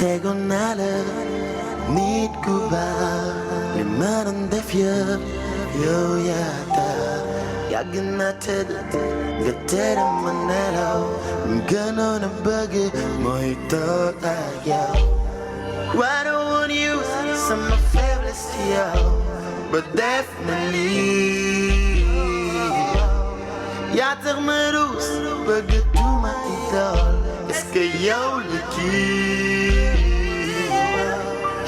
tegoon naa la nit ku baax li ma doon def yëpp yow yaa tax yàgg na tëdd nga tere ma nelaw li gënoon a bëgg mooy toog ak yow. I don't want you sama faiblesse ci yow but definitely yaa tax ma ruus bëgg tuuma idole. Est-ce que yow la kii?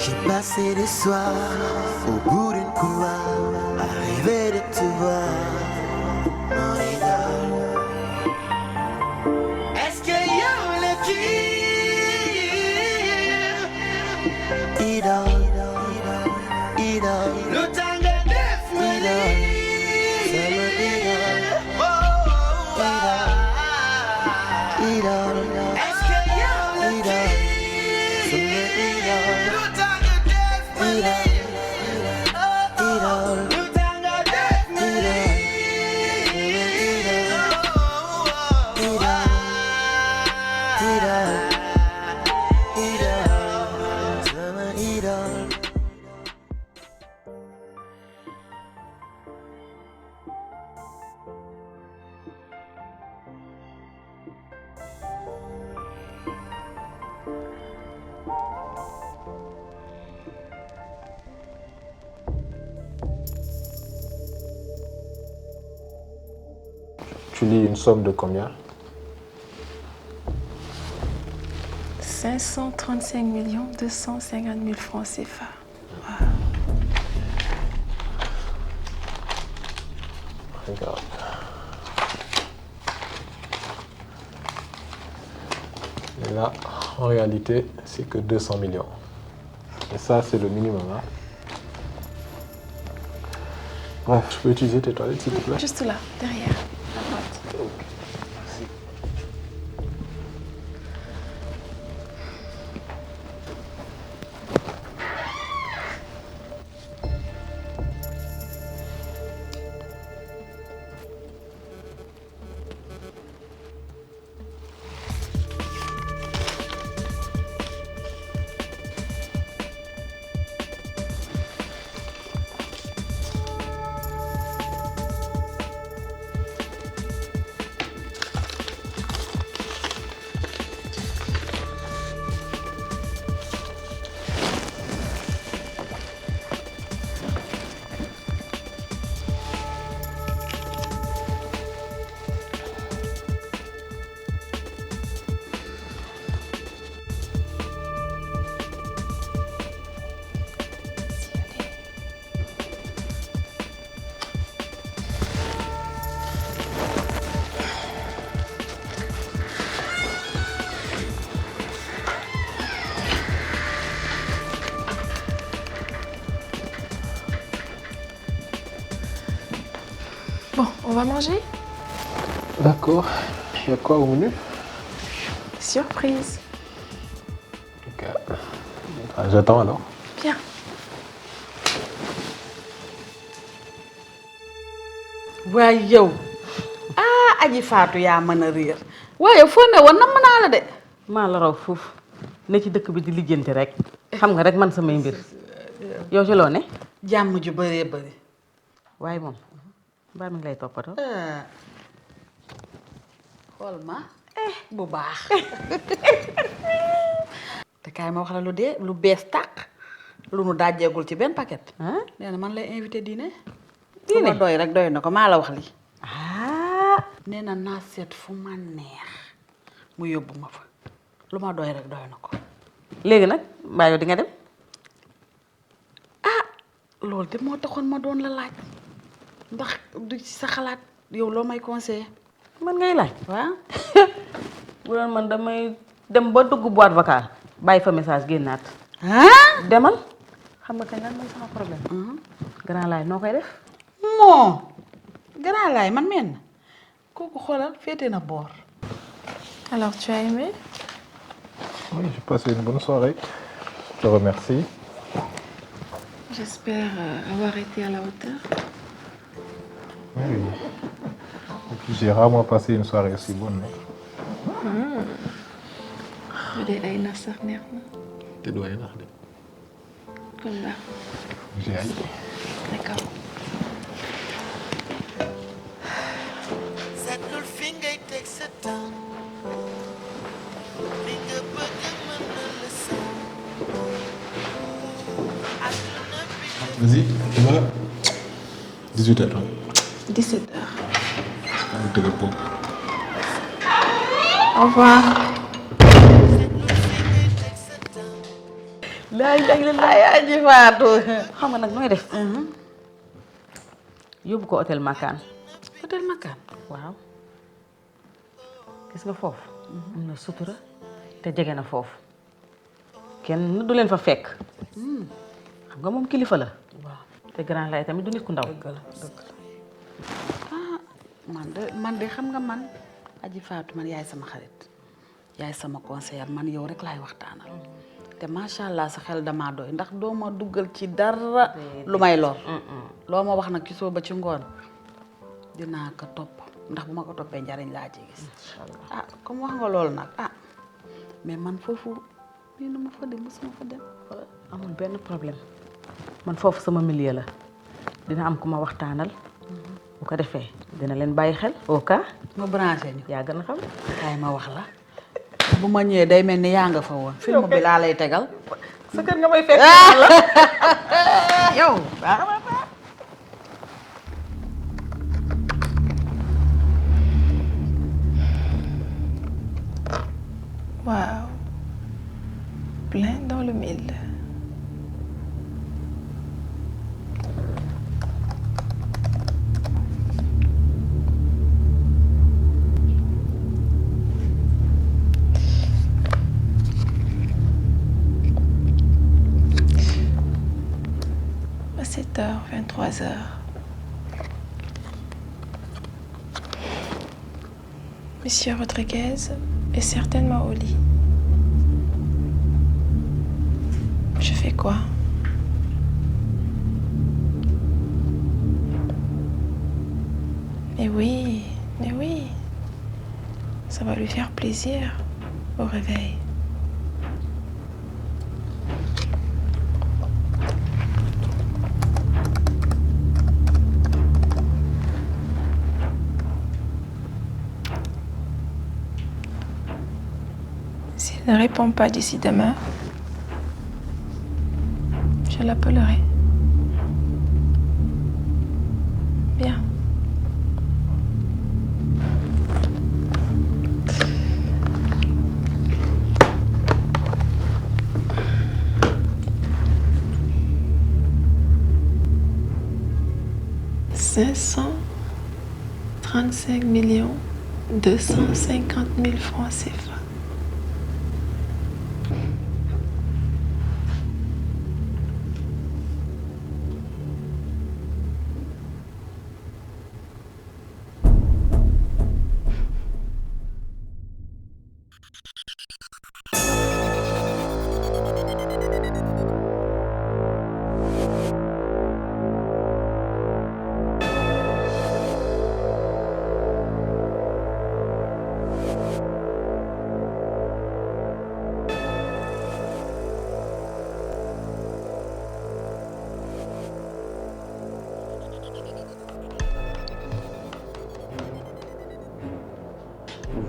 J'ai passé des soirs au bout d'une couloir à rêver de te voir, mon idole. Est-ce que yow la kii? Idole, idole, lu tax nga def ma lii? Sama idole, idole, est-ce que yow la kii? Sama idole, lu tax nga def ma lii? Idole, lu tax nga def ma lii? Idole, sama idole. Tu lis une somme de combien? 535 250 000 francs CFA. Wow. Regarde. Et là, en réalité, c'est que 200 millions. Et ça, c'est le minimum. Hein? Bref, je peux utiliser tes toilettes, s'il te plaît? Juste là, derrière la porte. Ok, merci. Bon, on va manger? D'accord. Il y a quoi au menu? Surprise. Ok. Ah, j'attends alors. Bien. waaye yow aji faatu yaa mën a réer waaye foo ne woon namm naa la de. maa la raw foofu ne ci dëkk bi di lijjanti rek xam nga rek man samay mbir yow ci loo ne. jàmm ju bëree bëri. waaye moom mbaa mi ngi lay toppatoo. xool ma bu baax. te kaay ma wax la lu bees tàq lu nu dajjeegul ci benn paquet. nee na man lay invité dîner. fu ma doy rek doy na ko maa la wax lii. nee na naa seet fu ma neex mu yóbbu ma fa lu ma doy rek doy na ko. léegi nag mbaa yow di nga dem. loolu de moo taxoon ma doon la laaj ndax du ci sa xalaat yow loo may conseillé. man ngay laaj. waaw. bu doon man damay dem ba dugg boîte vocale bàyyi fa message génnaat. demal xam nga kañ lan mooy sama problème. grand laay noo koy def. moo grand laay man meen kooku xoolal féete na boor. Alors, tu as aimé? Oui, j'ai passé une bonne soirée. Je te remercie. J'espère avoir été à la hauteur. Oui. Et puis j'ai rarement passé une soirée aussi bonne. Bu dee ay nas sax neex na. te doy nax de. Comme là. J'ai aïe. D'accord. seetlul fi ngay teg sa tànk li nga bëgg mën na la sax àdduna bi Vas-y, voilà. 18h. 17h. Te repos. Au revoir. laay laay la ay aji faatu xam nga nag nooy def. yóbbu ko hôtel Makaan. hôtel Makaan waaw gis nga foofu. am na sutura te jege na foofu. kenn du leen fa fekk. xam nga moom kilifa la. waaw te grand lay tamit du nit ku ndaw. dëgg la ah man de xam nga man aji faatu man yaay sama xarit yaay sama conseillère man yow rek laay waxtaanal te macha allah sa xel damaa doy ndax doo ma duggal ci dara lu may lor loo ma wax nag ci soo ba ci ngoon dinaa ko topp ndax bu ma ko toppee njariñ laa ci gis ah comme wax nga loolu nag ah mais man foofu nii nu ma fa dem mosuma fa dem amul benn problème man foofu sama milieu la dina am ku ma waxtaanal bu ko defee dina leen bàyyi xel au cas ma branché ñu yaa gën a xam. kaay ma wax la bu ma ñëwee day mel ni yaa nga fa woon film bi laa lay tegal sa kër nga may fekk la yow Waouh. Plein dans le mille. À 7h, 23h. Monsieur Rodriguez est certainement au lit. Je fais quoi? Mais oui. Ça va lui faire plaisir au réveil. S'il ne répond pas d'ici demain, je l'appellerai. Bien. $535,250,000 francs CFA.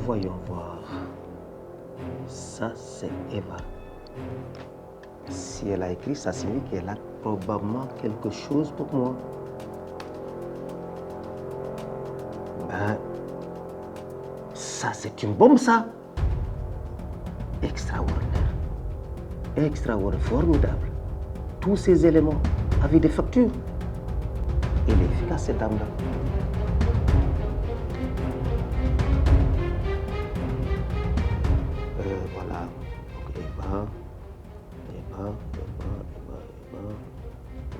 Voyons voir. Ça, c'est Eva. Si elle a écrit, ça signifie qu'elle a probablement quelque chose pour moi. Ben, ça, c'est une bombe, ça. Extraordinaire. Extraordinaire, formidable. Tous ces éléments avec des factures. Elle est efficace, cette dame-là. Voilà. Donc, Eva.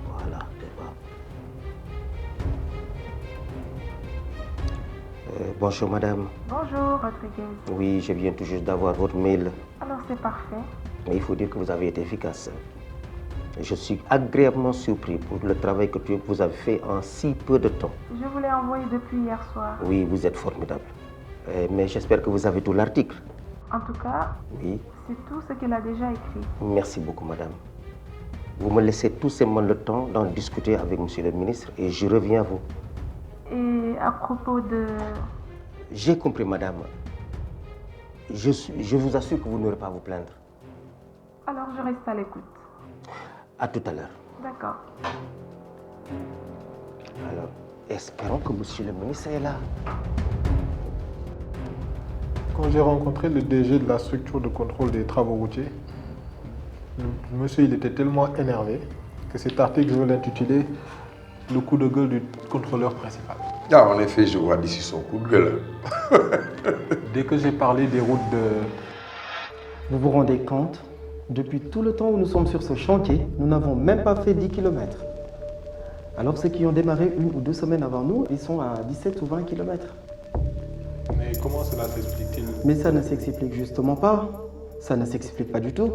Voilà, Eva. Bonjour, madame. Bonjour, Rodriguez. Oui, je viens tout juste d'avoir votre mail. Alors, c'est parfait. Mais il faut dire que vous avez été efficace. Je suis agréablement surpris pour le travail que vous avez fait en si peu de temps. Je vous l'ai envoyé depuis hier soir. Oui, vous êtes formidable. Mais j'espère que vous avez tout l'article. En tout cas, Oui. c'est tout ce qu'il a déjà écrit. Merci beaucoup, madame. Vous me laissez tout simplement le temps d'en discuter avec monsieur le ministre et je reviens à vous. Et à propos de... J'ai compris, madame. Je vous assure que vous n'aurez pas à vous plaindre. Alors je reste à l'écoute. À tout à l'heure. D'accord. Alors, espérons que monsieur le ministre est là. Quand j'ai rencontré le DG de la structure de contrôle des travaux routiers, le monsieur il était tellement énervé que cet article, je vais l'intituler « Le coup de gueule du contrôleur principal ». Ah, en effet, je vois d'ici son coup de gueule. Dès que j'ai parlé des routes de... Vous vous rendez compte? Depuis tout le temps où nous sommes sur ce chantier, nous n'avons même pas fait 10 km. Alors ceux qui ont démarré 1 ou 2 semaines avant nous, ils sont à 17 ou 20 km. Mais comment cela s'explique-t-il? Mais ça ne s'explique justement pas. Ça ne s'explique pas du tout.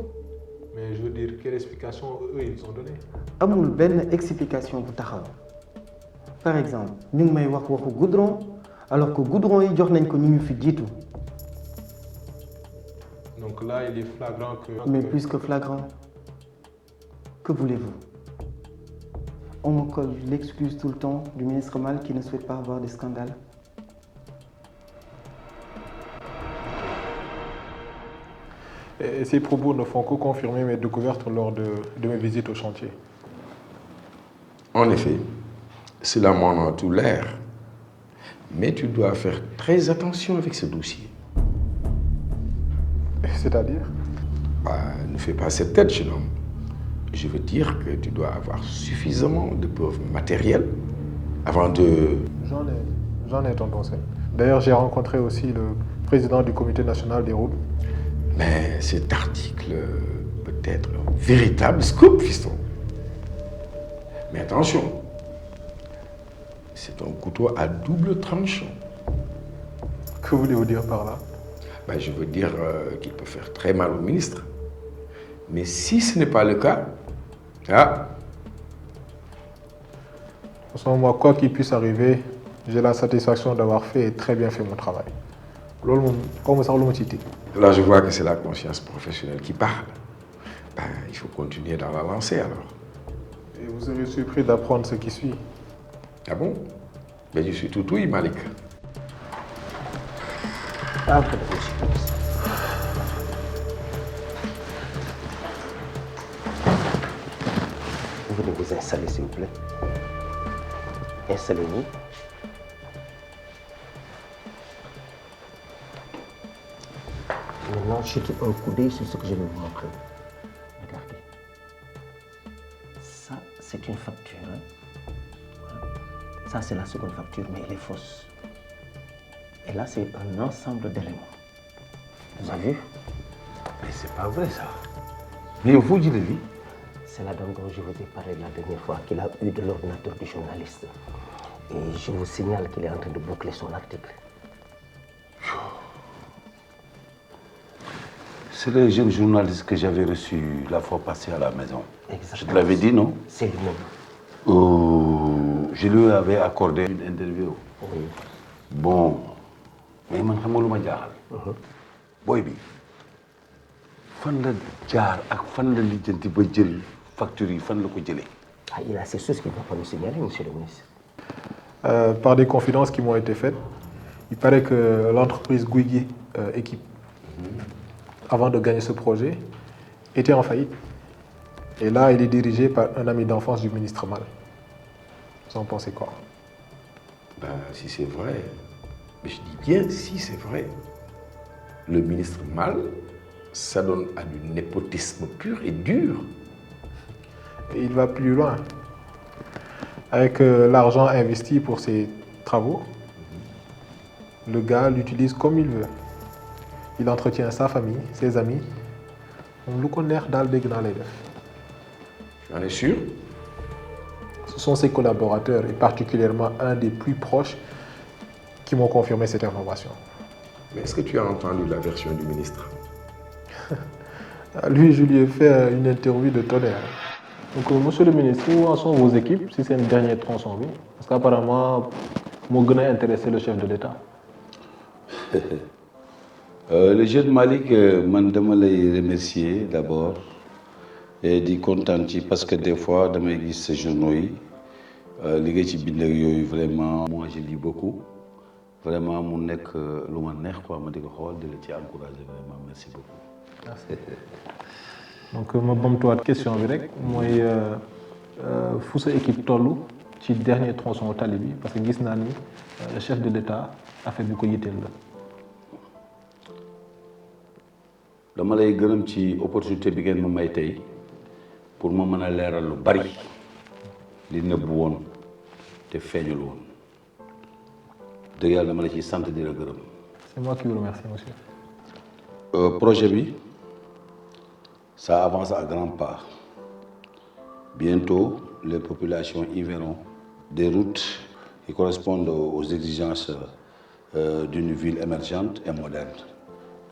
Mais je veux dire, quelle explication eux ils ont donné? Amul ben explication bu taxaw. Par exemple, ñu ngi may wax waxu goudron alors que goudron yi jox nañ ko ñu ñu fi jiitu. Donc là, il est flagrant que... Mais plus que flagrant. Que voulez-vous? On me colle l'excuse tout le temps du ministre Mal qui ne souhaite pas avoir des scandales. Et ces propos ne font que confirmer mes découvertes lors de mes visites au chantier. En effet, cela m'en a tout l'air. Mais tu dois faire très attention avec ce dossier. C'est-à-dire? Ne fais pas cette tête, jeune homme. Je veux dire que tu dois avoir suffisamment de preuves matérielles avant de... J'en ai, tonton Sen. D'ailleurs, j'ai rencontré aussi le président du comité national des routes. Mais cet article peut être un véritable scoop, fiston. Mais attention, c'est un couteau à double tranchant. Que voulez-vous dire par là? Je veux dire qu'il peut faire très mal au ministre. Mais si ce n'est pas le cas, De toute façon, moi, quoi qu'il puisse arriver, j'ai la satisfaction d'avoir fait et très bien fait mon travail. Là, je vois que c'est la conscience professionnelle qui parle. Il faut continuer dans la lancée alors. Et vous serez surpris d'apprendre ce qui suit. Ah bon? Mais je suis tout oui, Malik. Venez vous installer, s'il vous plaît. Installez-vous. Maintenant, jetez un coup d'œil sur ce que je vais vous montrer. Regardez. Ça, c'est une facture. Ça, c'est la seconde facture, mais elle est fausse. Et là, c'est un ensemble d'éléments. Vous avez vu? Mais c'est pas vrai, ça. Mais vous, je l'ai vu. C'est la dame dont je vous ai parlé la dernière fois, qu'il a eu de l'ordinateur du journaliste. Et je vous signale qu'il est en train de boucler son article. C'est le jeune journaliste que j'avais reçu la fois passée à la maison. Exactement. Je te l'avais dit, non? C'est lui-même. Je lui avais accordé une interview. Oui. Bon, mais je sais pas ce que boy bi fan la jaar ak fan la lijjanti ba jël facture yi fan la ko jëlee. Il a ces choses qu'il ne va pas nous signaler, monsieur le ministre. Par des confidences qui m'ont été faites, il paraît que l'entreprise Guigui Équipe, avant de gagner ce projet, était en faillite. Et là, il est dirigé par un ami d'enfance du ministre Mal. Vous en pensez quoi? Si c'est vrai, mais je dis bien si c'est vrai, le ministre Mal s'adonne à du népotisme pur et dur. Et il va plus loin. Avec l'argent investi pour ses travaux, le gars l'utilise comme il veut. Il entretient sa famille, ses amis. On le connaît dans le def. Tu en es sûr? Ce sont ses collaborateurs et particulièrement un des plus proches qui m'ont confirmé cette information. Mais est-ce que tu as entendu la version du ministre? Lui, je lui ai fait une interview de tonnerre. Donc, monsieur le ministre, où en sont vos équipes si c'est une dernière tranche en vie? Parce qu'apparemment, mon gars a intéressé le chef de l'État. Le jeune Malick man dama lay remercier d'abord et di kontaan ci parce que des fois damay gis sa journaux yi li nga ci bind ak yooyu vraiment moi je lis beaucoup vraiment mu nekk lu ma neex quoi ma di ko xool di la ci encourager vraiment merci beaucoup. Merci. Donc ma bamtuwaat question bi rek mooy fu sa équipe toll ci dernier tronçon tali bi parce que gis naa ni le chef de l'État affaire bi ko yitteel la. dama lay gërëm ci opportunité bi ngeen ma may tey pour ma mën a leeral lu bari li nëbbu woon te feeñul woon dëgg yàlla dama la ciy sant di la gërëm. C'est moi qui vous remercie, monsieur. Projet bi ça avance à grands pas. Bientôt les populations y verront des routes qui correspondent aux exigences d'une ville émergente et moderne.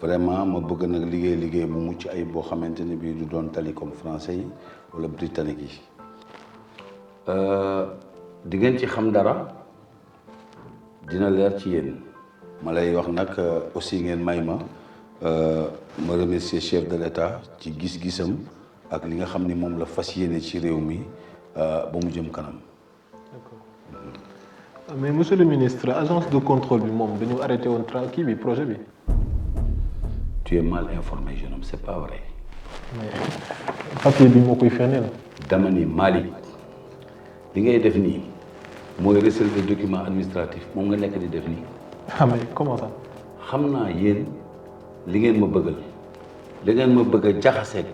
Vraiment ma bëgg nag liggéey bu mucc ay boo xamante ne bii du doon tali comme français yi wala britannique yi. di ngeen ci xam dara dina leer ci yéen ma lay wax nag aussi ngeen may ma remercier chef de l'État ci gis-gisam ak li nga xam ni moom la fas yéene ci réew mi ba mu jëm kanam. D'accord. Mais monsieur le ministre agence de contrôle bi moom dañu arrêté woon kii bi projet bi. Tu es mal informé jeune homme c'est pas vrai. Mais papier bi moo koy firndeel. dama ni Malick li ngay def nii mooy recel des documents administratifs moom nga nekk di def nii. Ah mais comment ça. xam naa yéen li ngeen ma bëggal li ngeen ma bëgg a jaxaseeg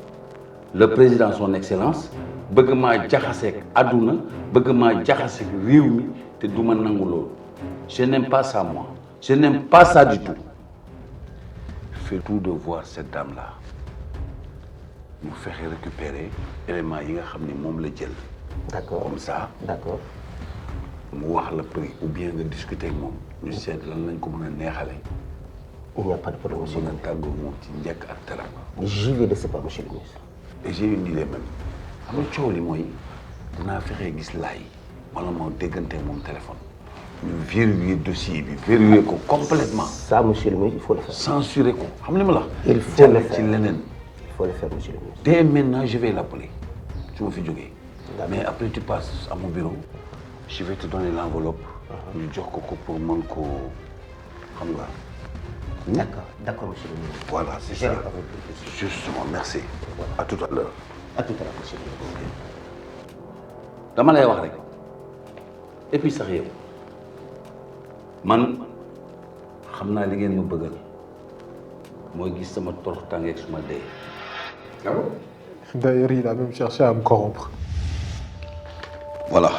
le président son excellence bëgg maa jaxaseeg àdduna bëgg maa jaxaseeg réew mi te du ma nangu loolu je n'aime pas ça moi je n'aime pas ça du tout. Fais tout de voir cette dame là mu fexe récupérer éléments yi nga xam ni moom la jël. D'accord. Comme ça. D'accord. mu wax la prix ou bien nga discuter ak moom ñu seet lan lañ ko mën a neexale. Il n'y a pas de problème, monsieur le ministre. tàggoo moom ci njëkk ak teranga. J'y vais de ce pas, monsieur le ministre. Et j'ai une idée même xam nga coow li mooy dinaa fexee gis laay wala moo déggante moom téléphone ñu verrouiller dossier bi verrouiller ko complètement. Ça, monsieur le ministre, il faut le faire. Censurer ko xam li ma la. Il faut le faire. ci leneen. Il faut le faire, monsieur le ministre. Dès maintenant je vais l'appeler su ma fi jógee. Mais après tu passes à mon bureau je vais te donner l'enveloppe. ñu jox ko pour mën koo xam nga. D'accord, d'accord, monsieur le ministre. Voilà, c'est ça. Justement, merci. À tout à l'heure. À tout à l'heure, monsieur le ministre. dama lay wax rek et puis sax yow man xam naa li ngeen ma bëggal mooy gis sama torox tànge ak suma dee. Ah bon? D'ailleurs, il a même cherché à me corrompre. Voilà.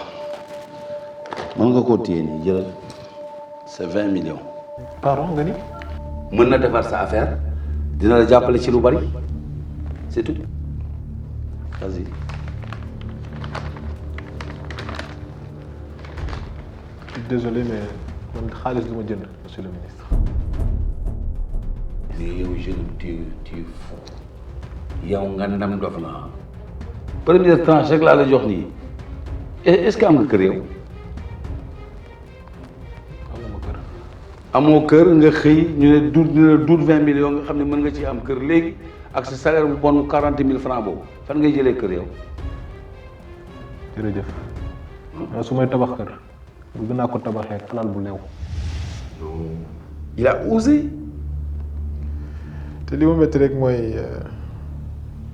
mën nga koo téye nii jëlal c'est 20 millions. Pardon nga ni. mën na defar sa affaire dina la jàppale ci lu bari c'est tout. Vas-y. Je suis désolé mais man xaalis du ma jënd monsieur le ministre. mais yow jeune tu es fou yow nga ndam dof na première tranche rek laa la jox nii est-ce que am nga kër yow. amoo kër nga xëy ñu ne duut 20 millions nga xam ne mën nga ci am kër léegi ak sa salaire bu bon 40 000 francs boobu fan ngay jëlee kër yow. jërëjëf su may tabax kër bëgg naa ko tabaxee alal bu leew. Il a osé. te li ma métti rek mooy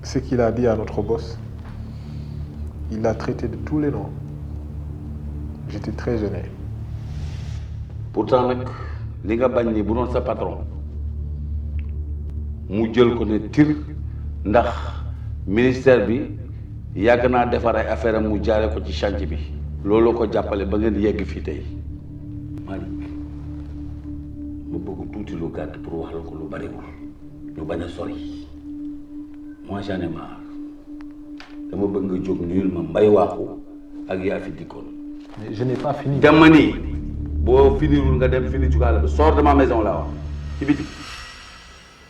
ce qu'il a dit à notre boss il l'a traité de tous les noms j'étais très gêné. pourtant nag li nga bañ ni bu doon sa patron mu jël ko ne tir ndax ministère bi yàgg naa defar ay affaire am mu jaare ko ci chantier bi looloo ko jàppale ba ngeen yegg fii tey. Malick ma bëgg tuuti lu gàtt pour wax la ko lu bariwul ñu bañ a sori moi j'en ai marre dama bëgg nga jóg nuyul ma mbay waaxu ak yaa fi dikkoon. mais je n'ai pas fini. dama ni boo finirul nga dem fini cukaale ba sors de ma maison laa wax ci biti.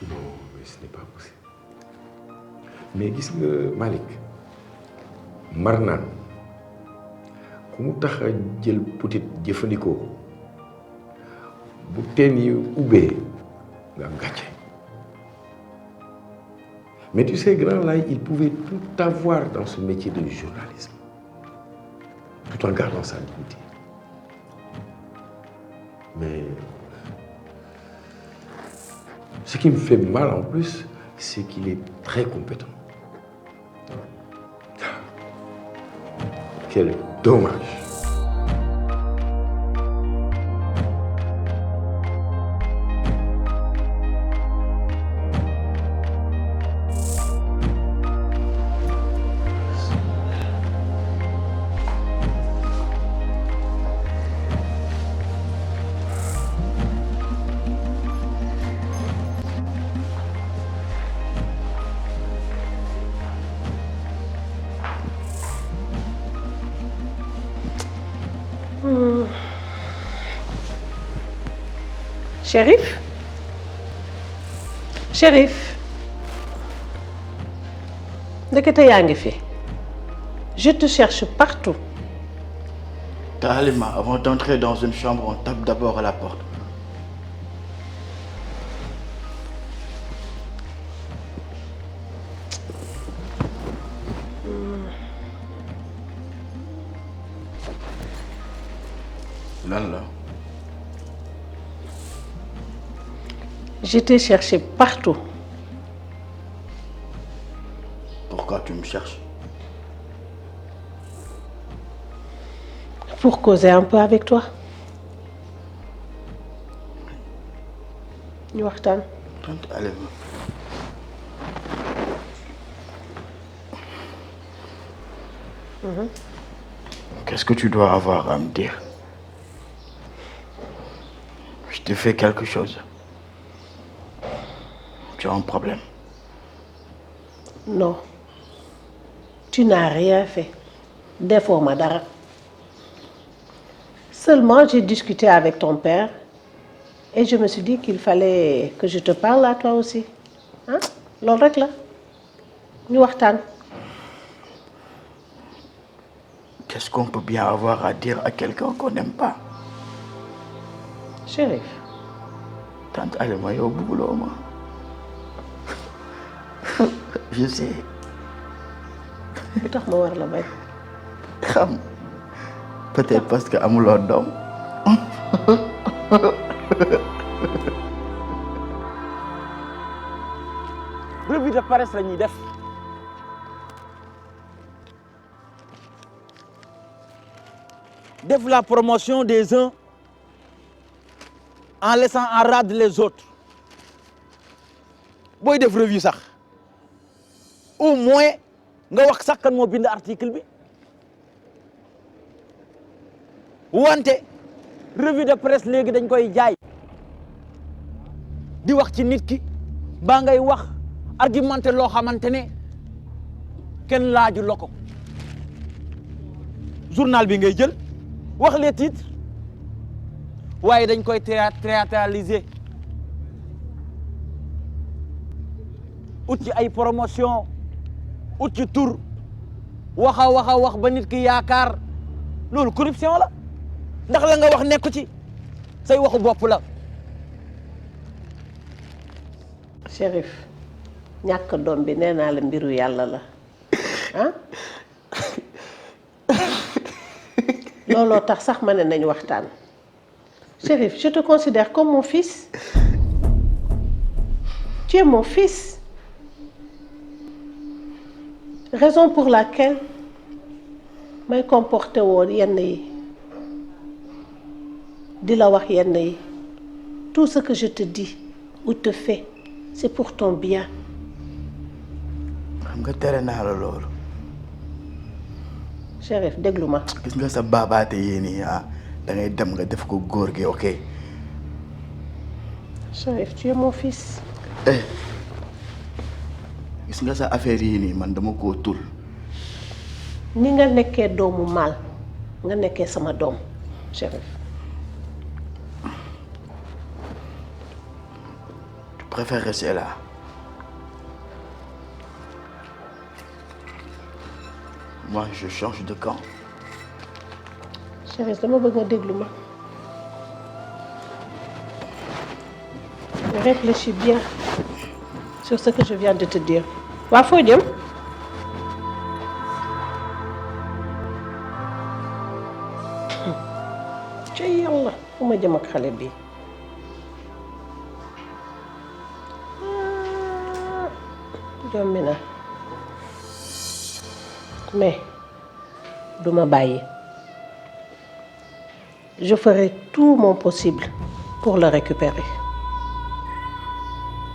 Non, mais ce n'est pas possible. Mais gis nga Malick mar naan ku mu tax a jël petit jëfandikoo bu teen yi ubbee nga am gàcce. Mais tu sais, Grand Laye, il pouvait tout avoir dans ce métier de journalisme, tout en gardant sa dignité. Mais ce qui me fait mal en plus, c'est qu'il est très compétent. Quel dommage. Chérif? Chérif? Ndekete yaa ngi fi. Je te cherche partout. Halima, avant d'entrer dans une chambre, on tape d'abord à la porte. Lan la. Je t'ai cherché partout. Pourquoi tu me cherches? Pour causer un peu avec toi. ñu waxtaan. Tante Halima. Qu'est-ce que tu dois avoir à me dire? Je t'ai fait quelque chose. Tu as un problème? Non. Tu n'as rien fait. Defoo ma dara. Seulement, j'ai discuté avec ton père et je me suis dit qu'il fallait que je te parle à toi aussi. Hein? Loolu rek la. ñu waxtaan. Qu'est-ce qu'on peut bien avoir à dire à quelqu'un qu'on n'aime pas? Chérif. Tante Halima, yow bëgguloo ma. Je sais. lu tax ma war la bañ. Xam. Peut-être parce que amuloo doom. Revue de presse la ñuy def. Def la promotion des uns en laissant en rade les autres. Booy def revue sax au moins nga wax sax kan moo bind article bi wante revue de presse léegi dañ koy jaay di wax ci nit ki baa ngay wax argumenté loo xamante ne kenn laaju la ko journal bi ngay jël wax les titres waaye dañ koy théâtraliser ut ci ay promotion ut ci tur wax ba nit ki yaakaar loolu corruption la ndax la nga wax nekku ci say waxu bopp la. Chérif ñàkk doom bi nee naa la mbiru yàlla la ah looloo tax sax ma ne nañ waxtaan. Chérif, je te considère comme mon fils. Tu es mon fils. Raison pour laquelle may comporté woon yenn yi di la wax yenn yi tout ce que je te dis ou te fais c'est pour ton bien. xam nga tere naa la loolu. Chérif déglu ma. gis nga sa baabaate yéen yi da ngay dem nga def ko góor gi ok. Chérif tu es mon fils. gis nga sa affaire yii nii man dama koo tul. ni nga nekkee doomu maal nga nekkee sama doom Chérif. tu préfères rester là. moi je change de camp. Chérif dama bëgg nga déglu ma. Réfléchis bien sur ce que je viens de te dire. waa foo jëm ci yàlla fu ma jëm ak xale bi jommi na mais duma bàyyi je ferai tout mon possible pour le récupérer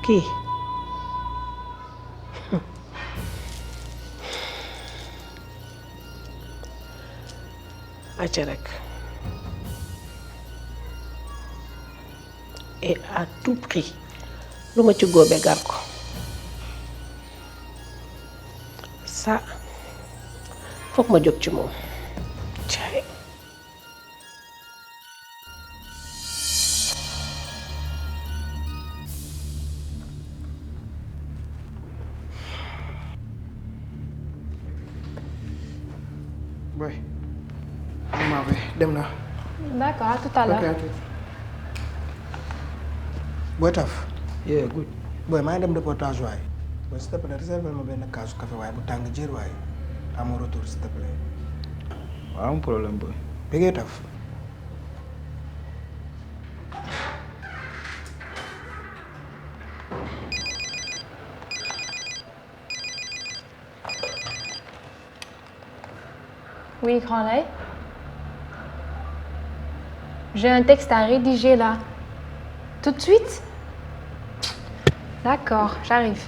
kii acca rek et à tout prix lu ma ci góobe gar ko ça foog ma jóg ci moom caay boy maa fi dem na. D'accord, à tout à l'heure. ok à tout. Boy Taf. yeah good. boy maa ngi dem reportage waaye. boy s'il te plaît réserver ma benn kaasu café waaye bu tàng jër waaye. à mon retour s'il te plaît. waaw am problème boy. bëggee Taf. Oui, Grand Lay. J'ai un texte à rédiger là. Tout de suite? D'accord, j'arrive.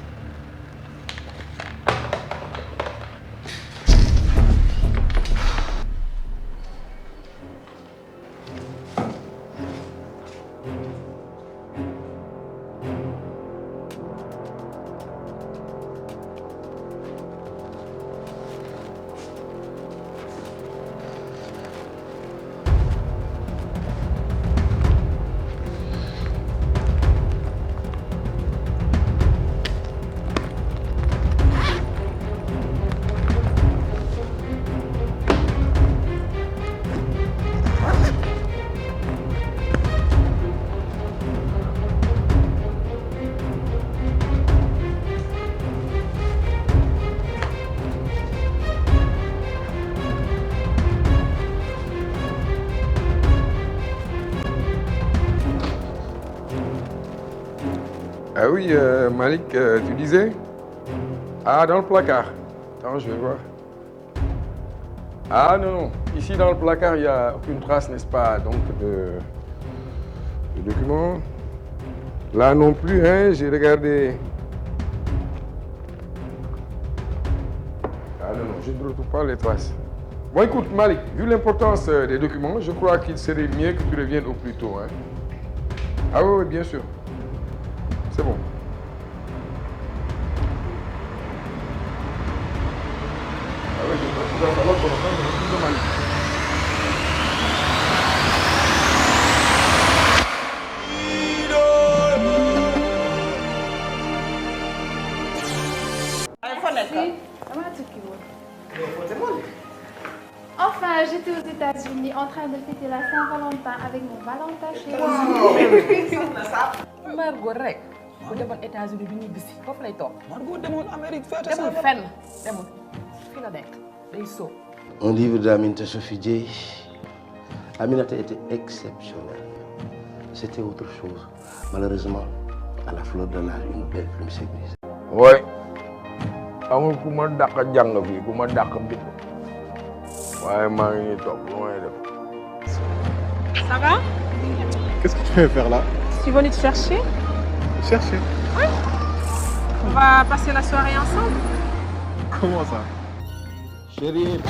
Ah oui, Malik, tu disais? Ah, dans le placard. Attends, je vais voir. Ah non, non. Ici, dans le placard, il n'y a aucune trace, n'est-ce pas, donc, de documents. Là non plus, hein, j'ai regardé. Ah non, non, je ne retrouve pas les traces. Bon, écoute, Malik, vu l'importance des documents, je crois qu'il serait mieux que tu reviennes au plus tôt, hein. Ah oui, oui, bien sûr. C'est bon. Ah oui, je crois que tu vas falloir qu'on entende le retour de Malik. Enfin, j'étais aux États-Unis en train de fêter la Saint-Valentin avec mon Valentin chéri. Margot rek bu demoon États-Unis du ñibbisi foofu lay toog. Margot demoon Amérique fête demul fenn demul fi la nekk day sóob. Un livre d'Aminata Sophie Dieye. Aminata était exceptionnelle. C'était autre chose. Malheureusement, à la fleur de l'âge, une belle plume s'est brisée. Ouais. amul ku ma dàq jàng fii ku ma dàq bind. waaye maa ngi toog lu may def. Ça va? Qu'est-ce que tu viens faire là? Je suis venue te chercher. Chercher? Oui. On va passer la soirée ensemble. Comment ça? Chérie.